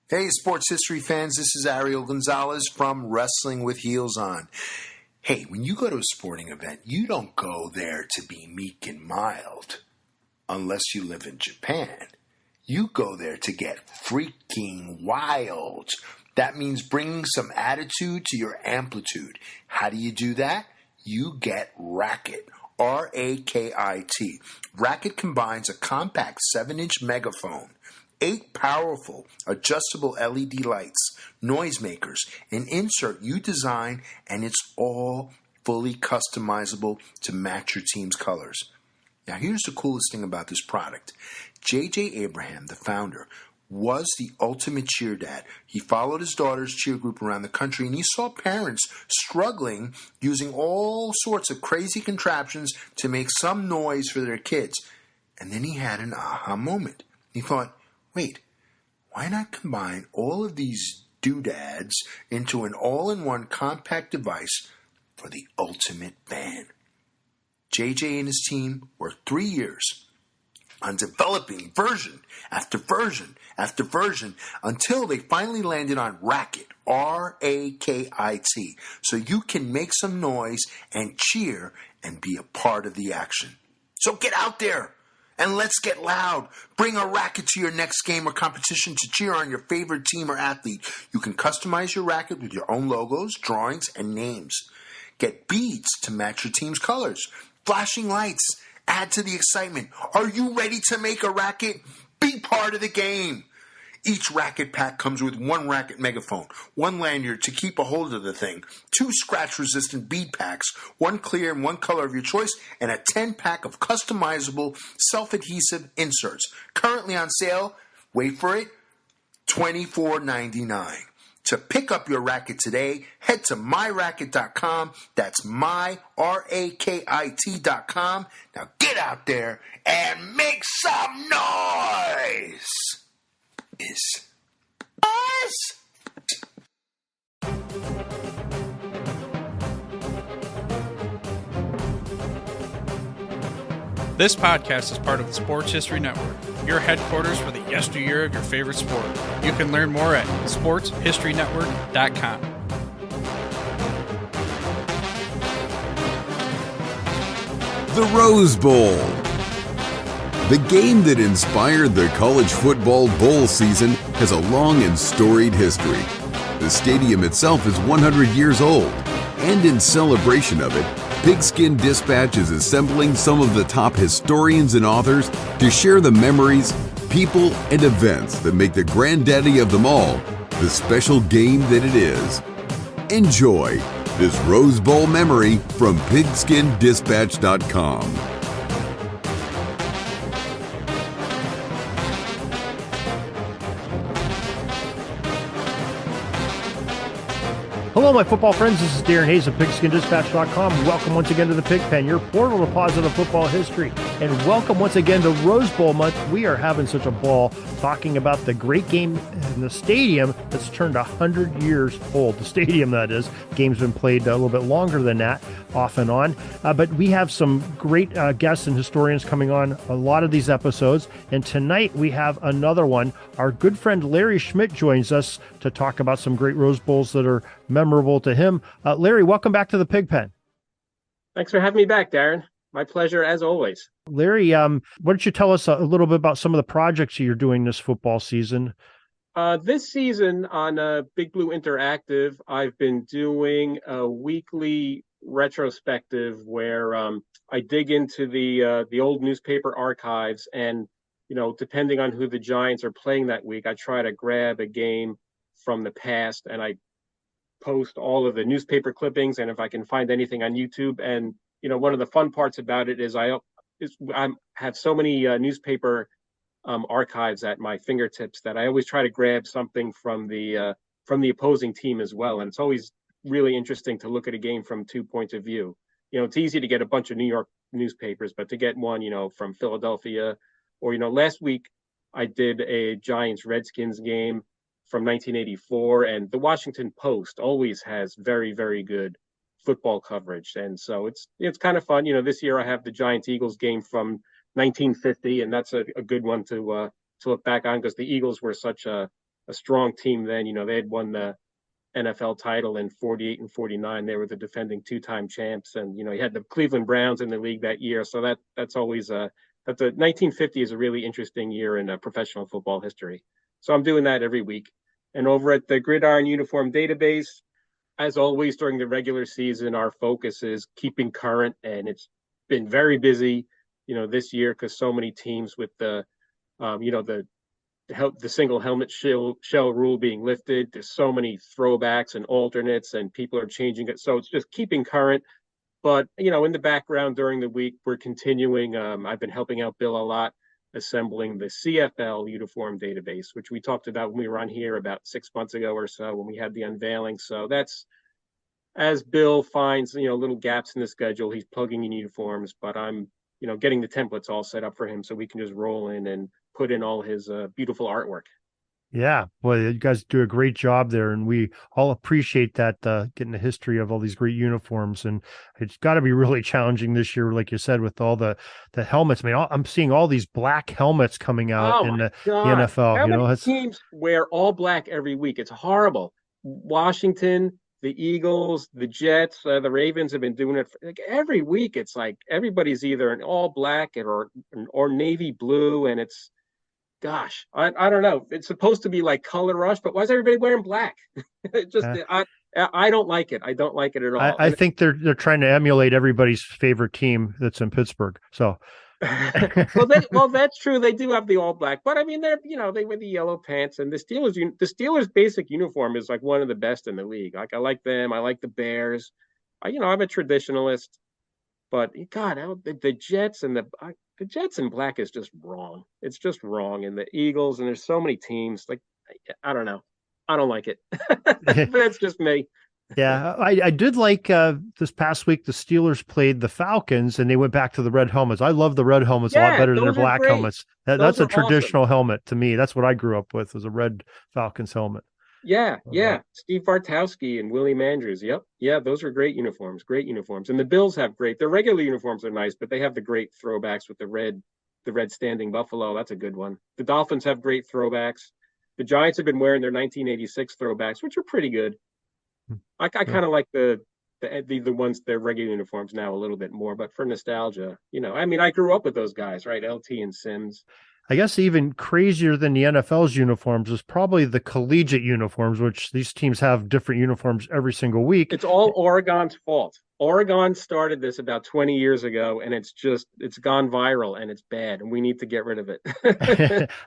Hey, sports history fans, this is Ariel Gonzalez from Wrestling with Heels On. Hey, when you go to a sporting event, you don't go there to be meek and mild, unless you live in Japan. You go there to get freaking wild. That means bringing some attitude to your amplitude. How do you do that? You get Racket. R-A-K-I-T. Racket combines a compact 7-inch megaphone, 8 powerful adjustable LED lights, noisemakers, an insert you design, and it's all fully customizable to match your team's colors. Now here's the coolest thing about this product. J.J. Abraham, the founder, was the ultimate cheer dad. He followed his daughter's cheer group around the country, and he saw parents struggling using all sorts of crazy contraptions to make some noise for their kids. And then he had an aha moment. He thought, wait, why not combine all of these doodads into an all-in-one compact device for the ultimate fan? JJ and his team worked 3 years on developing version after version after version until they finally landed on Racket, R-A-K-I-T, so you can make some noise and cheer and be a part of the action. So get out there and let's get loud. Bring a racket to your next game or competition to cheer on your favorite team or athlete. You can customize your racket with your own logos, drawings, and names. Get beads to match your team's colors. Flashing lights add to the excitement. Are you ready to make a racket? Be part of the game. Each racket pack comes with 1 racket megaphone, 1 lanyard to keep a hold of the thing, 2 scratch-resistant bead packs, 1 clear and 1 color of your choice, and a 10-pack of customizable self-adhesive inserts. Currently on sale, wait for it, $24.99. To pick up your racket today, head to myracket.com. That's myraket.com. Now get out there and make some noise. This podcast is part of the Sports History Network, your headquarters for the yesteryear of your favorite sport. You can learn more at sportshistorynetwork.com. The Rose Bowl. The game that inspired the college football bowl season has a long and storied history. The stadium itself is 100 years old, and in celebration of it, Pigskin Dispatch is assembling some of the top historians and authors to share the memories, people, and events that make the granddaddy of them all the special game that it is. Enjoy this Rose Bowl memory from pigskindispatch.com. Hello, my football friends. This is Darren Hayes of PigskinDispatch.com. Welcome once again to the Pigpen, your portal to positive football history. And welcome once again to Rose Bowl month. We are having such a ball talking about the great game in the stadium that's turned 100 years old. The stadium, that is. Game's been played a little bit longer than that, off and on. But we have some great guests and historians coming on a lot of these episodes. And tonight we have another one. Our good friend Larry Schmitt joins us to talk about some great Rose Bowls that are memorable to him. Larry, welcome back to the Pigpen. Thanks for having me back, Darren. My pleasure, as always. Larry, why don't you tell us a little bit about some of the projects you're doing this football season? This season on Big Blue Interactive, I've been doing a weekly retrospective where I dig into the old newspaper archives, and depending on who the Giants are playing that week, I try to grab a game from the past and I post all of the newspaper clippings, and if I can find anything on YouTube. And one of the fun parts about it is I have so many newspaper archives at my fingertips that I always try to grab something from the opposing team as well. And it's always really interesting to look at a game from 2 points of view. It's easy to get a bunch of New York newspapers, but to get one, from Philadelphia, or last week I did a Giants Redskins game from 1984, and the Washington Post always has very, very good football coverage. And so it's kind of fun. This year I have the Giants Eagles game from 1950, and that's a good one to look back on, because the Eagles were such a a strong team then. They had won the NFL title in 48 and 49. They were the defending two-time champs. And, you had the Cleveland Browns in the league that year. So that's always that's a 1950 is a really interesting year in professional football history. So I'm doing that every week. And over at the Gridiron Uniform Database, as always during the regular season, our focus is keeping current, and it's been very busy, this year because so many teams with the single helmet shell rule being lifted. There's so many throwbacks and alternates, and people are changing it. So it's just keeping current. But in the background during the week, we're continuing. I've been helping out Bill a lot, assembling the CFL uniform database, which we talked about when we were on here about 6 months ago or so when we had the unveiling. So that's as Bill finds, little gaps in the schedule, he's plugging in uniforms, but I'm, getting the templates all set up for him so we can just roll in and put in all his beautiful artwork. Yeah, well, you guys do a great job there, and we all appreciate that, getting the history of all these great uniforms. And it's got to be really challenging this year, like you said, with all the helmets. I mean, I'm seeing all these black helmets coming out in the NFL. How many teams wear all black every week? It's horrible. Washington, the Eagles, the Jets, the Ravens have been doing it every week. It's like everybody's either in all black or navy blue, and it's. Gosh, I don't know. It's supposed to be like color rush, but why is everybody wearing black? I don't like it. I don't like it at all. I think they're trying to emulate everybody's favorite team that's in Pittsburgh. So, well, that's true. They do have the all black, but I mean, they wear the yellow pants, and the Steelers basic uniform is like one of the best in the league. Like I like them. I like the Bears. I'm a traditionalist, but God, the Jets and the Jets in black is just wrong. It's just wrong. And the Eagles, and there's so many teams. Like, I don't know. I don't like it. But that's just me. Yeah, I did like this past week, the Steelers played the Falcons, and they went back to the red helmets. I love the red helmets a lot better than their black helmets. That's a traditional helmet to me. That's what I grew up with, was a red Falcons helmet. Yeah. Steve Bartowski and Willie Mandrews. Yep. Yeah, those are great uniforms. Great uniforms. And the Bills have their regular uniforms are nice, but they have the great throwbacks with the red standing buffalo. That's a good one. The Dolphins have great throwbacks. The Giants have been wearing their 1986 throwbacks, which are pretty good. I kind of like the ones, their regular uniforms now a little bit more, but for nostalgia, I mean, I grew up with those guys, right? LT and Sims. I guess even crazier than the NFL's uniforms is probably the collegiate uniforms, which these teams have different uniforms every single week. It's all Oregon's fault. Oregon started this about 20 years ago, and it's gone viral, and it's bad, and we need to get rid of it.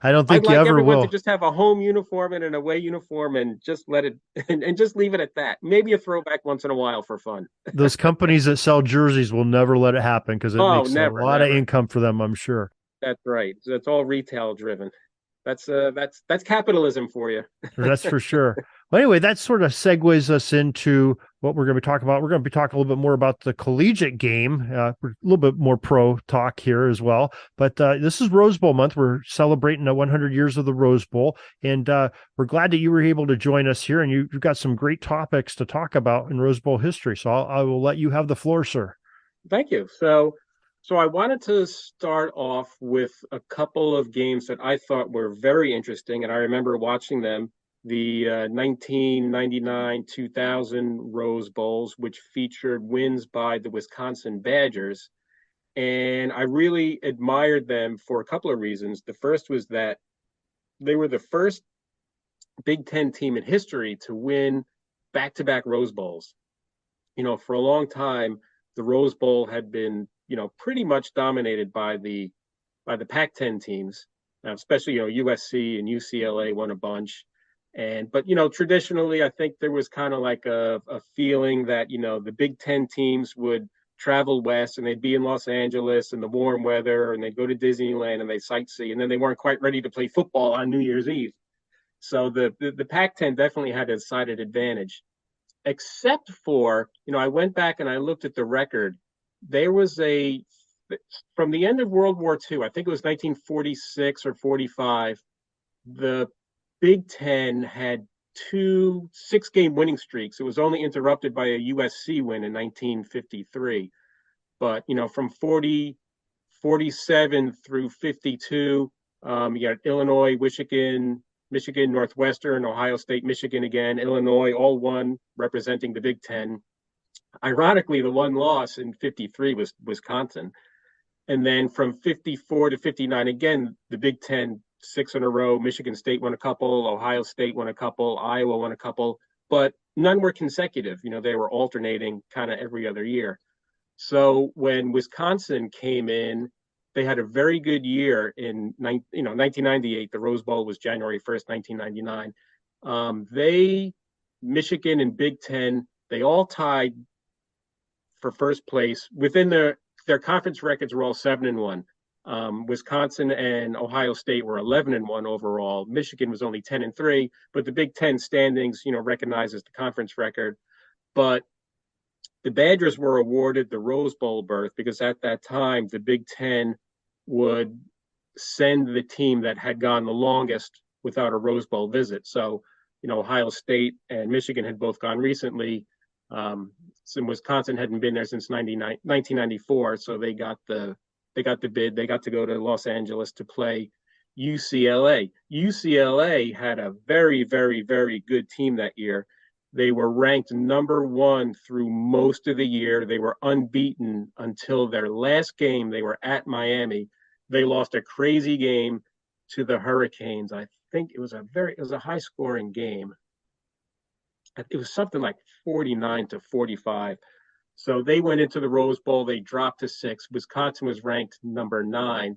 I don't think I'd like everyone will. to just have a home uniform and an away uniform and just let it and just leave it at that. Maybe a throwback once in a while for fun. Those companies that sell jerseys will never let it happen because it makes a lot of income for them, I'm sure. That's right. So it's all retail driven. That's capitalism for you. That's for sure. Well, anyway, that sort of segues us into what we're going to be talking about. We're going to be talking a little bit more about the collegiate game, a little bit more pro talk here as well. But this is Rose Bowl month. We're celebrating the 100 years of the Rose Bowl, and we're glad that you were able to join us here. And you've got some great topics to talk about in Rose Bowl history. So I will let you have the floor, sir. Thank you. So I wanted to start off with a couple of games that I thought were very interesting, and I remember watching them. The 1999-2000 Rose Bowls, which featured wins by the Wisconsin Badgers. And I really admired them for a couple of reasons. The first was that they were the first Big Ten team in history to win back-to-back Rose Bowls. For a long time, the Rose Bowl had been pretty much dominated by the Pac-10 teams, especially USC and UCLA won a bunch, but traditionally I think there was kind of like a feeling that the Big Ten teams would travel west and they'd be in Los Angeles in the warm weather and they'd go to Disneyland and they sightsee, and then they weren't quite ready to play football on New Year's Eve. So the Pac-10 definitely had a decided advantage, except for I went back and I looked at the record. There was from the end of World War II, I think it was 1946 or 45, the Big Ten had 2 6-game winning streaks. It was only interrupted by a USC win in 1953. But, from 47 through 52, you got Illinois, Michigan, Michigan, Northwestern, Ohio State, Michigan again, Illinois, all won, representing the Big Ten. Ironically, the one loss in 53 was Wisconsin. And then from 54 to 59, again, the Big Ten, 6 in a row. Michigan State won a couple, Ohio State won a couple, Iowa won a couple, but none were consecutive. They were alternating kind of every other year. So when Wisconsin came in, they had a very good year in 1998. The Rose Bowl was January 1st, 1999. Michigan and Big Ten, they all tied for first place. Within their conference records were all 7-1. Wisconsin and Ohio State were 11-1 overall. Michigan was only 10-3, but the Big Ten standings, recognizes the conference record. But the Badgers were awarded the Rose Bowl berth because at that time, the Big Ten would send the team that had gone the longest without a Rose Bowl visit. So, Ohio State and Michigan had both gone recently. Wisconsin hadn't been there since 1994, so they got the bid. They got to go to Los Angeles to play UCLA. UCLA had a very, very, very good team that year. They were ranked number 1 through most of the year. They were unbeaten until their last game. They were at Miami. They lost a crazy game to the Hurricanes. I think it was a high-scoring game. It was something like 49-45. So they went into the Rose Bowl. They dropped to 6. Wisconsin was ranked number 9,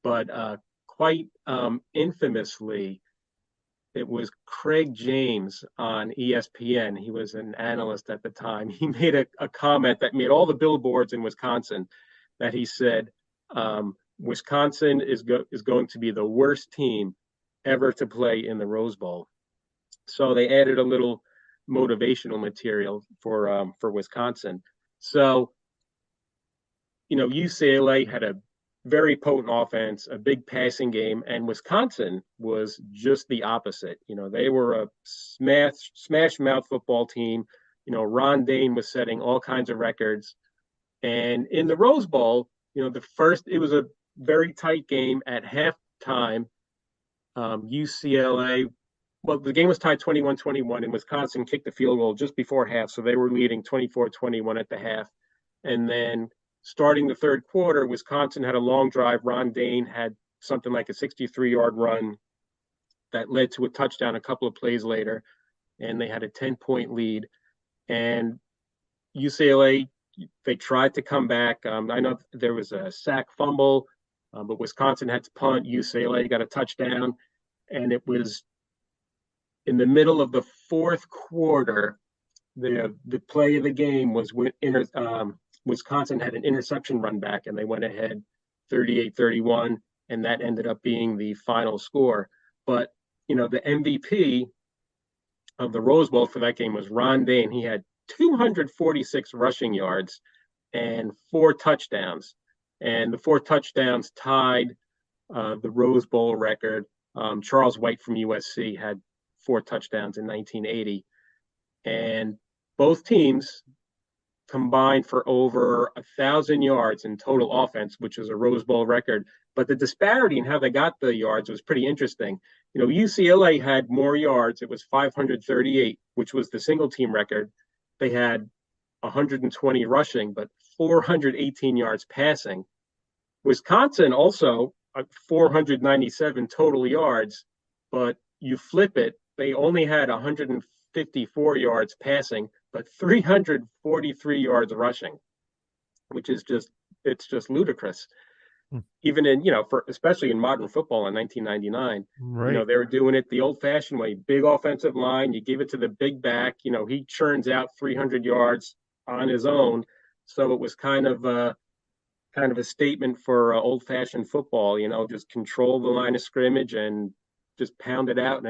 but quite infamously, it was Craig James on ESPN. He was an analyst at the time. He made a comment that made all the billboards in Wisconsin, that he said, Wisconsin is going to be the worst team ever to play in the Rose Bowl. So they added a little motivational material for Wisconsin. So, UCLA had a very potent offense, a big passing game, and Wisconsin was just the opposite. They were a smash mouth football team. Ron Dayne was setting all kinds of records. And in the Rose Bowl, it was a very tight game at halftime. UCLA, the game was tied 21-21, and Wisconsin kicked the field goal just before half, so they were leading 24-21 at the half. And then starting the third quarter, Wisconsin had a long drive. Ron Dayne had something like a 63-yard run that led to a touchdown a couple of plays later, and they had a 10-point lead. And UCLA, they tried to come back. I know there was a sack fumble, but Wisconsin had to punt. UCLA got a touchdown, and it was in the middle of the fourth quarter. The play of the game was Wisconsin had an interception run back, and they went ahead 38-31, and that ended up being the final score. But, the MVP of the Rose Bowl for that game was Ron Dayne. He had 246 rushing yards and 4 touchdowns. And the 4 touchdowns tied the Rose Bowl record. Charles White from USC had 4 touchdowns in 1980. And both teams combined for over 1,000 yards in total offense, which is a Rose Bowl record. But the disparity in how they got the yards was pretty interesting. UCLA had more yards. It was 538, which was the single team record. They had 120 rushing, but 418 yards passing. Wisconsin also 497 total yards, but you flip it, they only had 154 yards passing, but 343 yards rushing, which is just ludicrous. Even in, especially in modern football in 1999, right. they were doing it the old fashioned way, big offensive line. You give it to the big back, he churns out 300 yards on his own. So it was kind of a statement for old fashioned football, just control the line of scrimmage and just pound it out.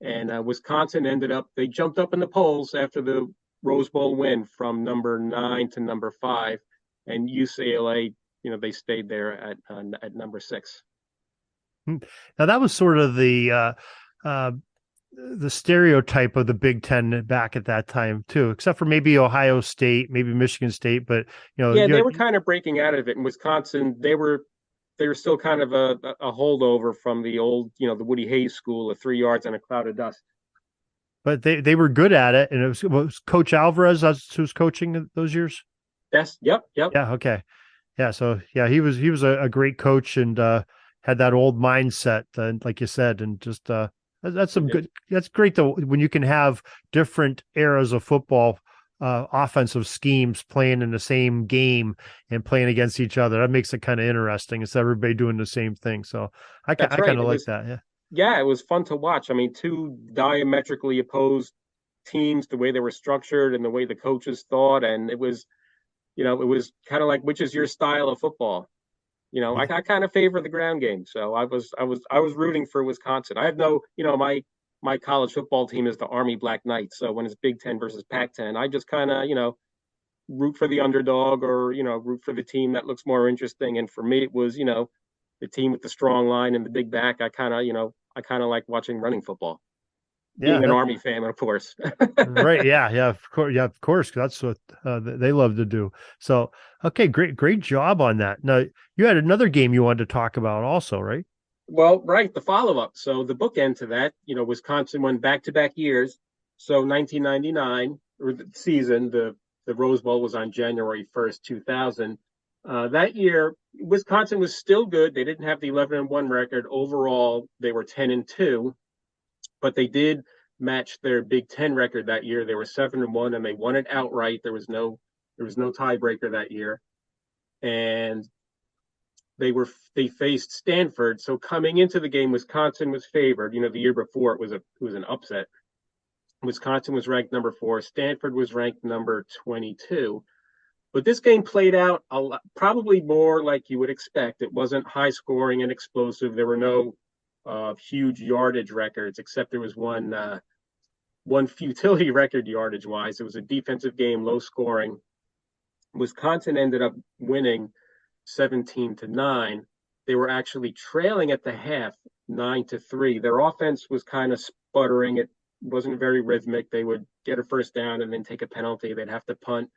And Wisconsin they jumped up in the polls after the Rose Bowl win from number 9 to number 5, and UCLA, they stayed there at number 6. Now that was sort of the stereotype of the Big Ten back at that time too, except for maybe Ohio State, maybe Michigan State, but they were kind of breaking out of it. In Wisconsin, they were they were still kind of a holdover from the old, the Woody Hayes school of 3 yards and a cloud of dust. But they were good at it, and it was Coach Alvarez who was coaching those years. Yes, yep. Yeah, okay, yeah. So yeah, he was a great coach and had that old mindset, like you said, and just that's some good. That's great though when you can have different eras of football. Offensive schemes playing in the same game and playing against each other. That makes it kind of interesting. It's everybody doing the same thing. So I That's right. kind of like that. Yeah. Yeah, it was fun to watch. I mean, two diametrically opposed teams, the way they were structured and the way the coaches thought, and it was kind of like, which is your style of football? I kind of favor the ground game, so I was rooting for Wisconsin. I have no, my college football team is the Army Black Knights, so when it's Big Ten versus Pac-10, I just kind of, root for the underdog or root for the team that looks more interesting. And for me, it was the team with the strong line and the big back. I kind of like watching running football. Yeah. Being an Army fan, of course. Right. Yeah. Yeah. Of course. Yeah. Of course. That's what they love to do. So, okay. Great job on that. Now, you had another game you wanted to talk about also, right? Well, right, the follow-up. So the bookend to that, Wisconsin won back-to-back years. So 1999, or the season, the Rose Bowl was on January 1st, 2000. That year, Wisconsin was still good. They didn't have the 11-1 record. Overall, they were 10-2, but they did match their Big Ten record that year. They were 7-1, and they won it outright. There was no tiebreaker that year, and they faced Stanford. So coming into the game, Wisconsin was favored. The year before it was an upset. Wisconsin was ranked number 4. Stanford was ranked number 22. But this game played out probably more like you would expect. It wasn't high scoring and explosive. There were no huge yardage records, except there was one futility record yardage wise. It was a defensive game, low scoring. Wisconsin ended up winning 17-9. They were actually trailing at the half 9-3. Their offense was kind of sputtering. It wasn't very rhythmic. They would get a first down and then take a penalty. They'd have to punt.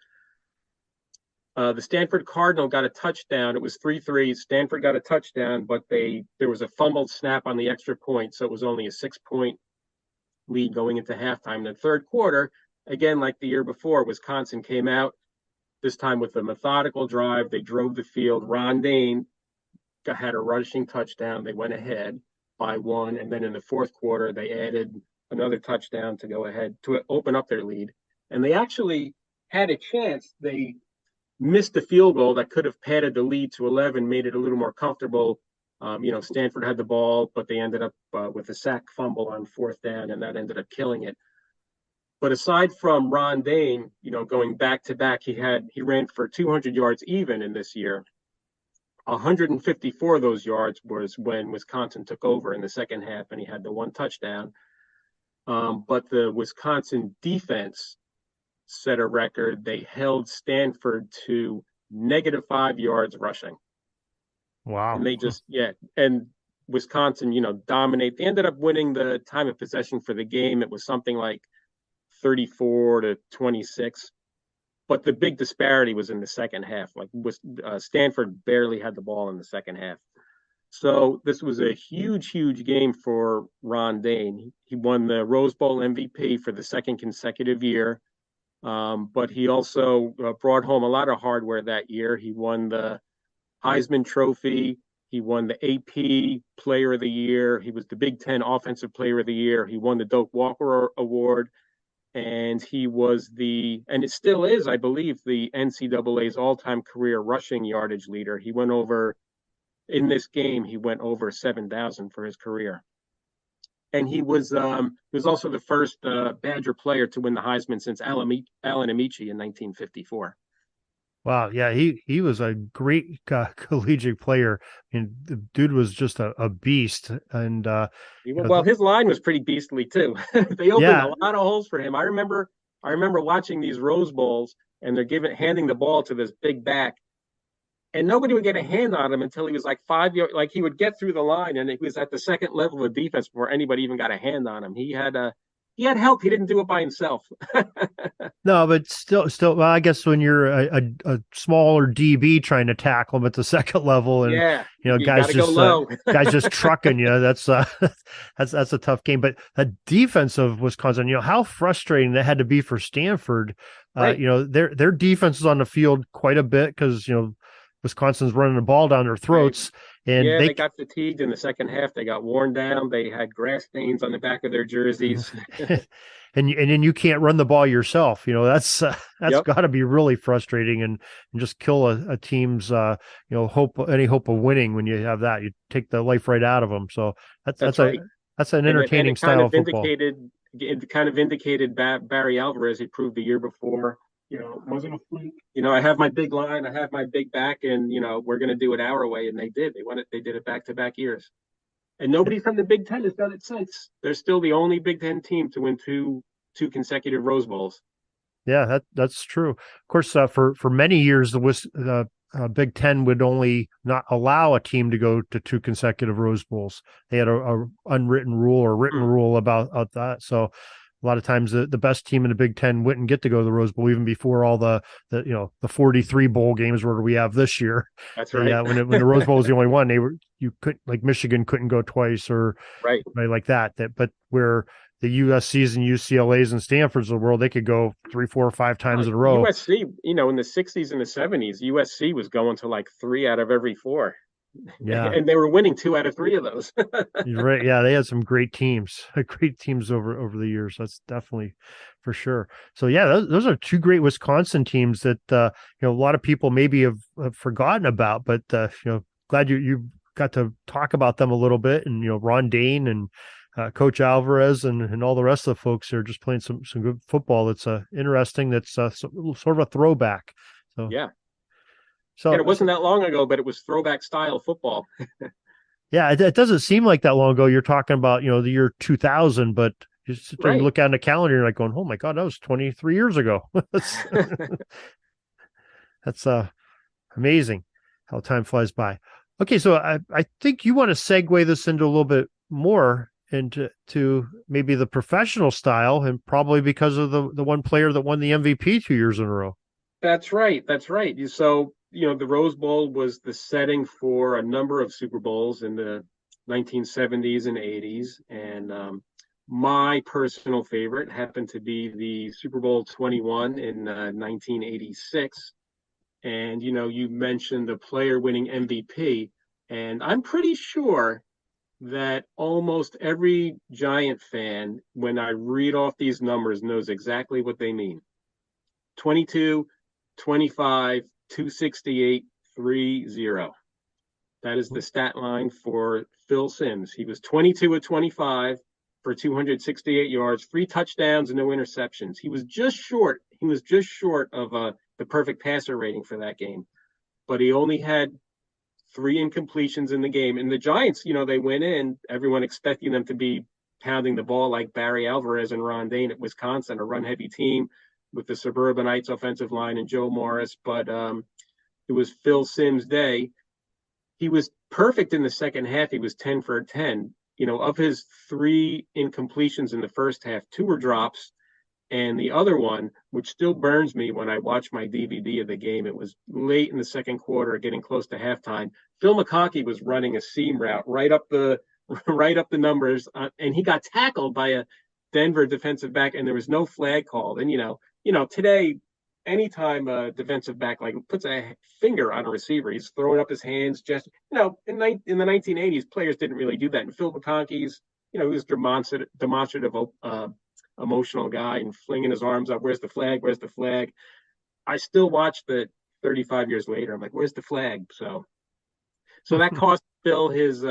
The Stanford Cardinal got a touchdown. It was 3-3. Stanford got a touchdown, but there was a fumbled snap on the extra point, so it was only a 6-point lead going into halftime. In the third quarter, again, like the year before, Wisconsin came out, this time with a methodical drive. They drove the field. Ron Dane had a rushing touchdown. They went ahead by 1, and then in the fourth quarter, they added another touchdown to go ahead to open up their lead. And they actually had a chance. They missed the field goal that could have padded the lead to 11, made it a little more comfortable. Stanford had the ball, but they ended up with a sack fumble on fourth down, and that ended up killing it. But aside from Ron Dane, going back to back, he ran for 200 yards even in this year. 154 of those yards was when Wisconsin took over in the second half, and he had the one touchdown. But the Wisconsin defense set a record. They held Stanford to -5 yards rushing. Wow. And they and Wisconsin, dominate. They ended up winning the time of possession for the game. It was something like 34-26. But the big disparity was in the second half. Like Stanford barely had the ball in the second half. So this was a huge, huge game for Ron Dane. He won the Rose Bowl MVP for the second consecutive year. But he also brought home a lot of hardware that year. He won the Heisman Trophy. He won the AP Player of the Year. He was the Big Ten Offensive Player of the Year. He won the Doak Walker Award. And he was and it still is, I believe, the NCAA's all-time career rushing yardage leader. In this game, he went over 7,000 for his career. And he was also the first Badger player to win the Heisman since Alan Amici in 1954. Wow. Yeah. He was a great collegiate player. And the dude was just a beast. And, his line was pretty beastly too. They opened a lot of holes for him. I remember watching these Rose Bowls, and they're handing the ball to this big back, and nobody would get a hand on him until he was like 5 yards. Like he would get through the line, and he was at the second level of defense before anybody even got a hand on him. He he had help. He didn't do it by himself. No, but still, well, I guess when you're a smaller DB trying to tackle him at the second level, and Yeah, you got guys to go just low. guys just trucking you, that's that's a tough game. But the defense of Wisconsin, how frustrating that had to be for Stanford. Right. Their defense is on the field quite a bit because Wisconsin's running the ball down their throats, and they got fatigued in the second half. They got worn down. They had grass stains on the back of their jerseys. and then you can't run the ball yourself. That's Yep. got to be really frustrating and just kill a team's any hope of winning when you have that. You take the life right out of them. So that's right. That's an entertaining style of football. It kind of vindicated Barry Alvarez. He proved the year before. It wasn't a fluke. I have my big line, I have my big back, and we're going to do it our way. And they did. They did it back-to-back years. And nobody from the Big Ten has done it since. They're still the only Big Ten team to win two consecutive Rose Bowls. Yeah, that's true. Of course, for many years, the Big Ten would only not allow a team to go to two consecutive Rose Bowls. They had a unwritten rule or written rule about that. So a lot of times the best team in the Big Ten wouldn't get to go to the Rose Bowl even before all the 43 bowl games where we have this year. That's right. Yeah, when the Rose Bowl was the only one, you couldn't, like Michigan couldn't go twice or right like that. But where the USC's and UCLA's and Stanford's of the world, they could go 3, 4, 5 times in a row. USC, in the 60s and the 70s, USC was going to like 3 out of every 4. Yeah. And they were winning 2 out of 3 of those. You're right. Yeah, they had some great teams over the years. That's definitely for sure. So yeah, those are 2 great Wisconsin teams that a lot of people maybe have forgotten about, but glad you got to talk about them a little bit. And Ron Dane and Coach Alvarez and all the rest of the folks are just playing some good football. That's interesting. That's sort of a throwback. So yeah. So it wasn't that long ago, but it was throwback style football. Yeah, it doesn't seem like that long ago. You're talking about the year 2000, but you look at the calendar, you're like going, "Oh my God, that was 23 years ago." That's amazing how time flies by. Okay, so I think you want to segue this into a little bit more into maybe the professional style, and probably because of the one player that won the MVP 2 years in a row. That's right. So, the Rose Bowl was the setting for a number of Super Bowls in the 1970s and 80s. And my personal favorite happened to be the Super Bowl 21 in 1986. And, you mentioned the player winning MVP. And I'm pretty sure that almost every Giant fan, when I read off these numbers, knows exactly what they mean. 22, 25, 268, 30. That is the stat line for Phil Simms. He was 22 of 25 for 268 yards, 3 touchdowns, and no interceptions. He was just short. Of the perfect passer rating for that game. But he only had 3 incompletions in the game. And the Giants, they went in, everyone expecting them to be pounding the ball like Barry Alvarez and Ron Dane at Wisconsin, a run-heavy team with the Suburbanites offensive line and Joe Morris. But it was Phil Simms' day. He was perfect in the second half. He was 10 for 10. Of his 3 incompletions in the first half, 2 were drops. And the other one, which still burns me when I watch my DVD of the game, it was late in the second quarter, getting close to halftime. Phil McConkey was running a seam route right up the numbers, and he got tackled by a Denver defensive back, and there was no flag called. And today, anytime a defensive back puts a finger on a receiver, he's throwing up his hands. Just in the 1980s, players didn't really do that. And Phil McConkey's, he was demonstrative. Emotional guy and flinging his arms up. Where's the flag? Where's the flag? I still watch the 35 years later. I'm like, where's the flag? So that cost Phil his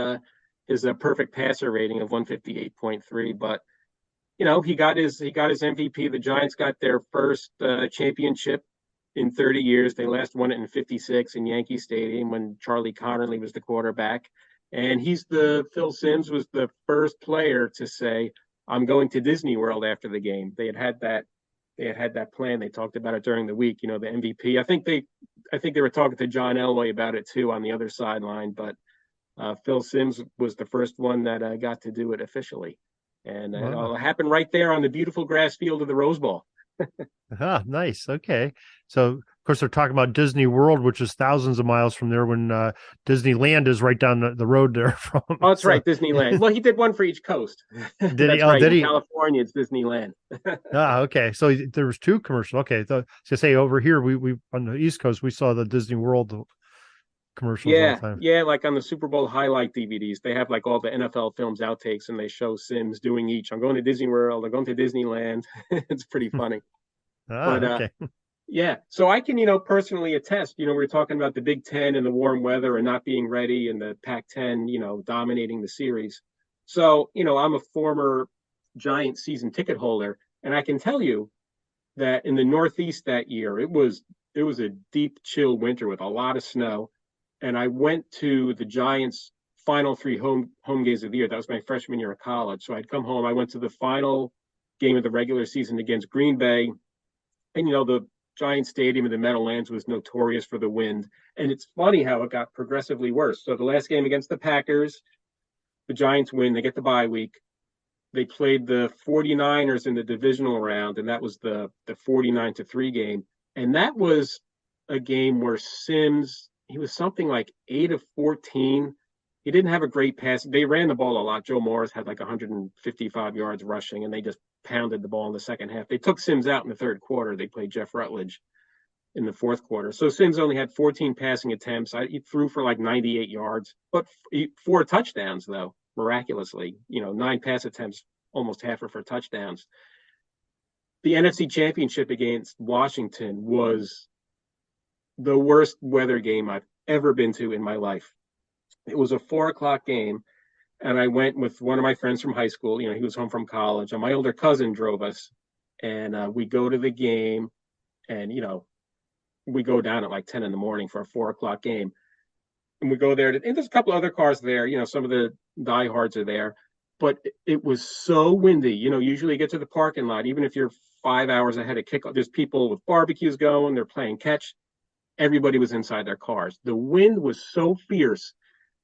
perfect passer rating of 158.3. But he got his MVP. The Giants got their first championship in 30 years. They last won it in 56 in Yankee Stadium when Charlie Connerly was the quarterback. And Phil Simms was the first player to say, I'm going to Disney World after the game. They had that plan. They talked about it during the week, the MVP. I think they were talking to John Elway about it too on the other sideline, but Phil Simms was the first one that got to do it officially. And Wow. it'll happen right there on the beautiful grass field of the Rose Bowl. Nice. Okay. So, of course, they're talking about Disney World, which is thousands of miles from there when Disneyland is right down the road there from. Oh, that's So, right, Disneyland. Well, he did one for each coast. did he? That's Oh, right. did In he? California, it's Disneyland. Okay. So there was two commercials. Okay. So, I was gonna say over here, we on the East Coast, we saw the Disney World commercials all the Yeah, time. yeah, like on the Super Bowl highlight DVDs, they have like all the NFL films outtakes and they show Sims doing each. I'm going to Disney World, I'm going to Disneyland. It's pretty funny. But Okay. yeah, so I can, personally attest, we were talking about the Big Ten and the warm weather and not being ready and the Pac-10, dominating the series. So, I'm a former Giant season ticket holder, and I can tell you that in the Northeast that year, it was a deep, chill winter with a lot of snow. And I went to the Giants' final three home games of the year. That was my freshman year of college. So I'd come home. I went to the final game of the regular season against Green Bay, and the Giants Stadium in the Meadowlands was notorious for the wind. And it's funny how it got progressively worse. So the last game against the Packers, the Giants win. They get the bye week. They played the 49ers in the divisional round, and that was the 49-3 game. And that was a game where Sims, he was something like 8 of 14. He didn't have a great pass. They ran the ball a lot. Joe Morris had like 155 yards rushing, and they just pounded the ball in the second half. They took Sims out in the third quarter. They played Jeff Rutledge in the fourth quarter. So Sims only had 14 passing attempts. He threw for like 98 yards, but 4 touchdowns, though, miraculously. 9 pass attempts, almost half are for touchdowns. The NFC Championship against Washington was the worst weather game I've ever been to in my life. It was a 4 o'clock game, and I went with one of my friends from high school. He was home from college, and my older cousin drove us. And we go to the game, and we go down at like 10 in the morning for a 4 o'clock game. And we go there, and there's a couple other cars there. Some of the diehards are there, but it was so windy. Usually you get to the parking lot, even if you're 5 hours ahead of kickoff, there's people with barbecues going, they're playing catch. Everybody was inside their cars. The wind was so fierce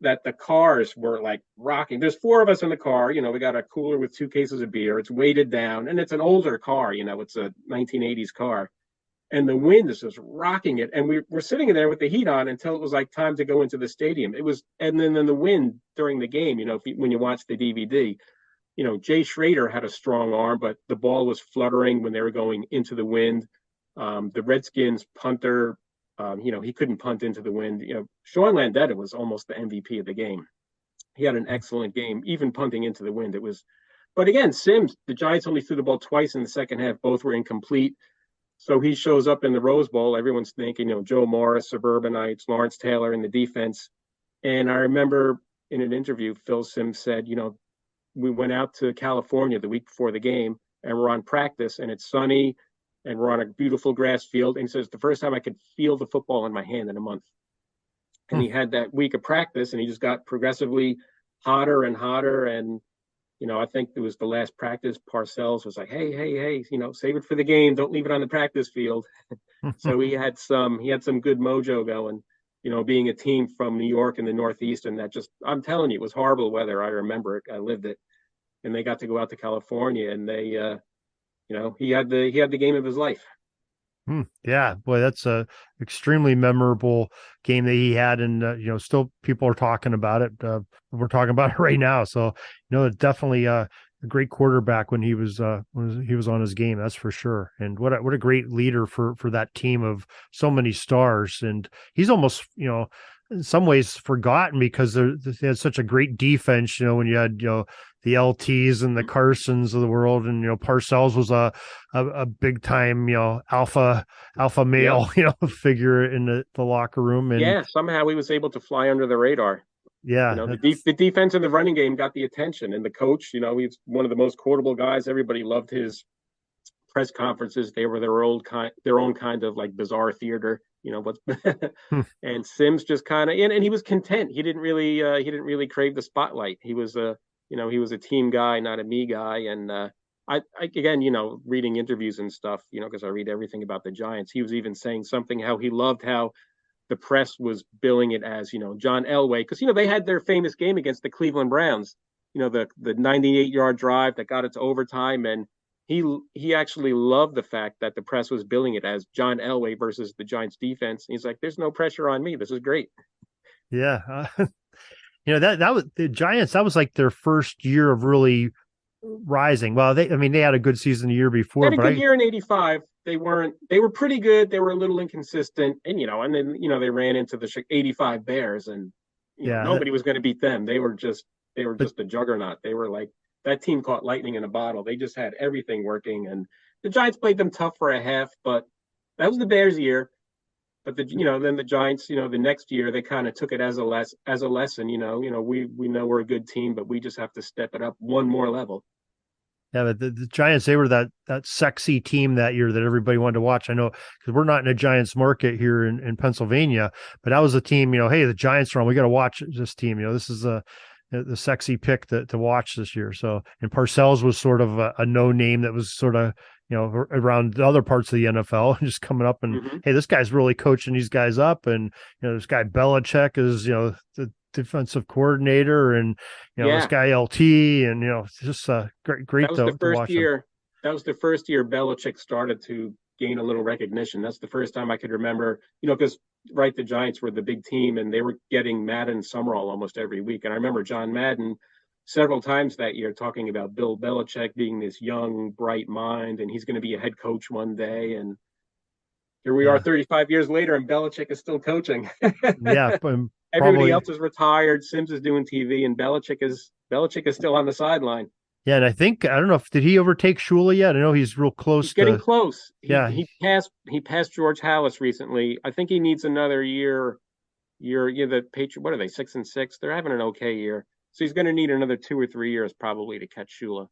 that the cars were like rocking. There's 4 of us in the car. We got a cooler with 2 cases of beer. It's weighted down, and it's an older car. It's a 1980s car. And the wind is just rocking it. And we're sitting in there with the heat on until it was like time to go into the stadium. And then the wind during the game, when you watch the DVD, Jay Schrader had a strong arm, but the ball was fluttering when they were going into the wind. The Redskins punter, he couldn't punt into the wind. Sean Landeta was almost the MVP of the game. He had an excellent game, even punting into the wind. But again, Sims, the Giants only threw the ball twice in the second half. Both were incomplete. So he shows up in the Rose Bowl. Everyone's thinking, Joe Morris, Suburbanites, Lawrence Taylor in the defense. And I remember in an interview, Phil Sims said, we went out to California the week before the game, and we're on practice, and it's sunny, and we're on a beautiful grass field. And he says, the first time I could feel the football in my hand in a month. And he had that week of practice, and he just got progressively hotter and hotter. And I think it was the last practice, Parcells was like, hey, save it for the game. Don't leave it on the practice field. So he had some good mojo going, being a team from New York and the Northeast. And I'm telling you, it was horrible weather. I remember it. I lived it. And they got to go out to California, and they, he had the game of his life. Yeah, boy, that's a extremely memorable game that he had, and still people are talking about it. We're talking about it right now, so definitely a great quarterback when he was on his game. That's for sure. And what a great leader for that team of so many stars. And he's almost in some ways forgotten because they had such a great defense. When you had the LTs and the Carsons of the world, and Parcells was a big time alpha male figure in the locker room. And somehow he was able to fly under the radar. The defense and the running game got the attention, and the coach, he's one of the most quotable guys. Everybody loved his press conferences. They were their own kind of like bizarre theater, and Sims just kind of, and he was content. He didn't really crave the spotlight. He was he was a team guy, not a me guy. And I again, reading interviews and stuff, because I read everything about the Giants. He was even saying something how he loved how the press was billing it as, John Elway, because they had their famous game against the Cleveland Browns, the 98-yard drive that got it to overtime, and he actually loved the fact that the press was billing it as John Elway versus the Giants defense. He's like, "There's no pressure on me. This is great." Yeah. That was the Giants. That was like their first year of really rising. Well, they had a good season the year before, They had a good year in '85. They were pretty good. They were a little inconsistent, and then they ran into the '85 Bears, and nobody was going to beat them. They were just a juggernaut. They were like, that team caught lightning in a bottle. They just had everything working, and the Giants played them tough for a half, but that was the Bears' year. But then the Giants, the next year they kind of took it as a lesson. We know we're a good team, but we just have to step it up one more level. Yeah, but the Giants, they were that sexy team that year that everybody wanted to watch. I know, because we're not in a Giants market here in Pennsylvania, but that was a team, hey, the Giants are on. We got to watch this team. This is the sexy pick to watch this year. So, and Parcells was sort of a no name that was sort of, around the other parts of the NFL, just coming up and, hey, this guy's really coaching these guys up. And, this guy Belichick is, the defensive coordinator, and this guy LT, and it's just great. That was the first year. That was the first year Belichick started to gain a little recognition. That's the first time I could remember, because the Giants were the big team, and they were getting Madden Summerall almost every week. And I remember John Madden several times that year talking about Bill Belichick being this young, bright mind, and he's going to be a head coach one day. And here we are 35 years later, and Belichick is still coaching. Yeah. Everybody else is retired. Sims is doing TV, and Belichick is still on the sideline. Yeah, and I don't know did he overtake Shula yet? I know he's real close. He's getting close. He passed George Halas recently. I think he needs another year. The Patriots, what are they, 6-6? They're having an okay year, so he's going to need another 2 or 3 years probably to catch Shula,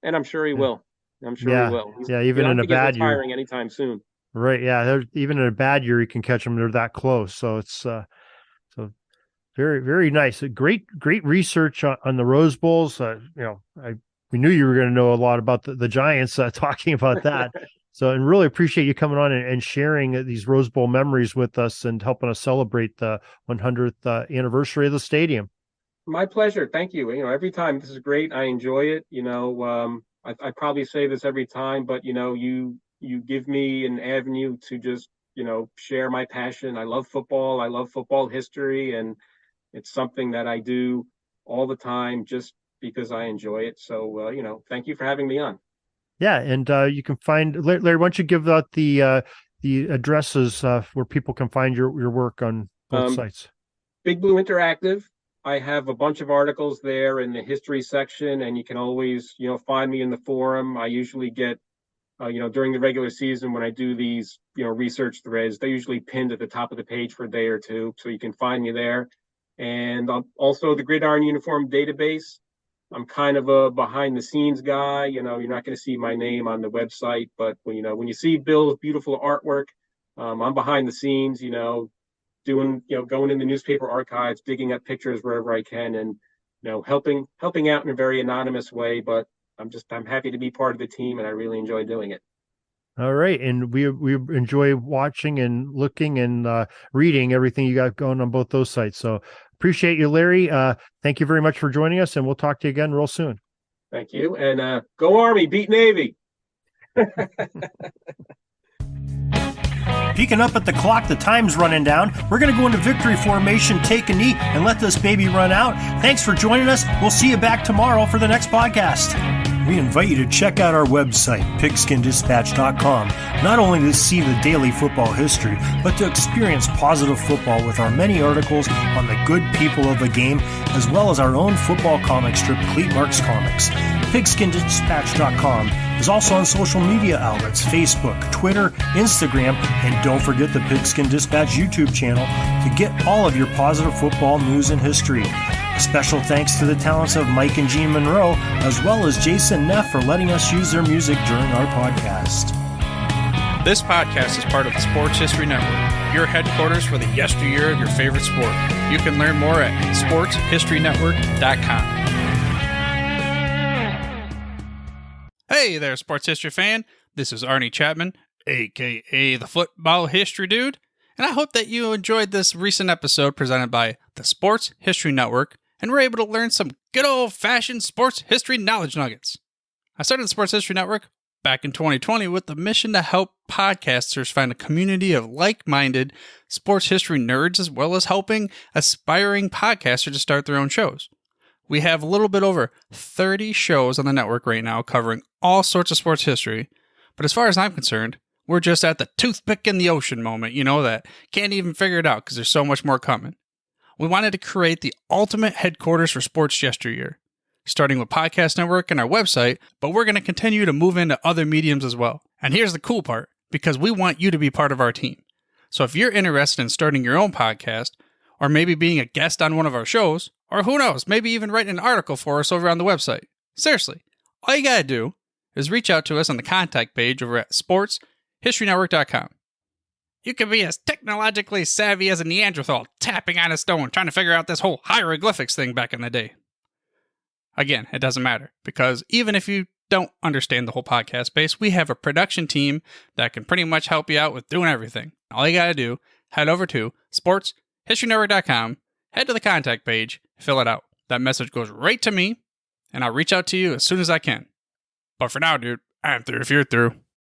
and I'm sure he will. He will. Even in a bad year, retiring anytime soon. Right? Yeah, even in a bad year, he can catch them. They're that close, so it's so very, very nice. Great research on the Rose Bowls. We knew you were going to know a lot about the Giants, talking about that. So, and really appreciate you coming on and sharing these Rose Bowl memories with us and helping us celebrate the 100th anniversary of the stadium. My pleasure. Thank you. Every time, this is great. I enjoy it. I probably say this every time, but you give me an avenue to just share my passion. I love football. I love football history, and it's something that I do all the time just because I enjoy it. So, thank you for having me on. Yeah. And you can find, Larry, why don't you give out the addresses where people can find your work on both sites? Big Blue Interactive. I have a bunch of articles there in the history section, and you can always, find me in the forum. I usually get, during the regular season when I do these, research threads, they're usually pinned at the top of the page for a day or two. So you can find me there. And also the Gridiron Uniform Database. I'm kind of a behind the scenes guy. You're not going to see my name on the website, but when you see Bill's beautiful artwork, I'm behind the scenes, doing, going in the newspaper archives, digging up pictures wherever I can, and, helping out in a very anonymous way. But I'm happy to be part of the team, and I really enjoy doing it. All right. And we enjoy watching and looking and reading everything you got going on both those sites. So appreciate you, Larry. Thank you very much for joining us, and we'll talk to you again real soon. Thank you. And go Army, beat Navy. Peeking up at the clock, the time's running down. We're going to go into victory formation, take a knee, and let this baby run out. Thanks for joining us. We'll see you back tomorrow for the next podcast. We invite you to check out our website, pigskinddispatch.com, not only to see the daily football history, but to experience positive football with our many articles on the good people of the game, as well as our own football comic strip, Cleat Marks Comics. Pigskinddispatch.com is also on social media outlets, Facebook, Twitter, Instagram, and don't forget the Pigskin Dispatch YouTube channel to get all of your positive football news and history. A special thanks to the talents of Mike and Gene Monroe, as well as Jason Neff for letting us use their music during our podcast. This podcast is part of the Sports History Network, your headquarters for the yesteryear of your favorite sport. You can learn more at sportshistorynetwork.com. Hey there, sports history fan. This is Arnie Chapman, a.k.a. the Football History Dude, and I hope that you enjoyed this recent episode presented by the Sports History Network and we're able to learn some good old-fashioned sports history knowledge nuggets. I started the Sports History Network back in 2020 with the mission to help podcasters find a community of like-minded sports history nerds, as well as helping aspiring podcasters to start their own shows. We have a little bit over 30 shows on the network right now covering all sorts of sports history, but as far as I'm concerned, we're just at the toothpick in the ocean moment, that can't even figure it out because there's so much more coming. We wanted to create the ultimate headquarters for sports yesteryear, starting with Podcast Network and our website, but we're going to continue to move into other mediums as well. And here's the cool part, because we want you to be part of our team. So if you're interested in starting your own podcast, or maybe being a guest on one of our shows, or who knows, maybe even writing an article for us over on the website. Seriously, all you gotta do is reach out to us on the contact page over at sportshistorynetwork.com. You can be as technologically savvy as a Neanderthal tapping on a stone trying to figure out this whole hieroglyphics thing back in the day. Again, it doesn't matter, because even if you don't understand the whole podcast space, we have a production team that can pretty much help you out with doing everything. All you gotta do, head over to sportshistorynetwork.com, head to the contact page, fill it out. That message goes right to me, and I'll reach out to you as soon as I can. But for now, dude, I'm through if you're through.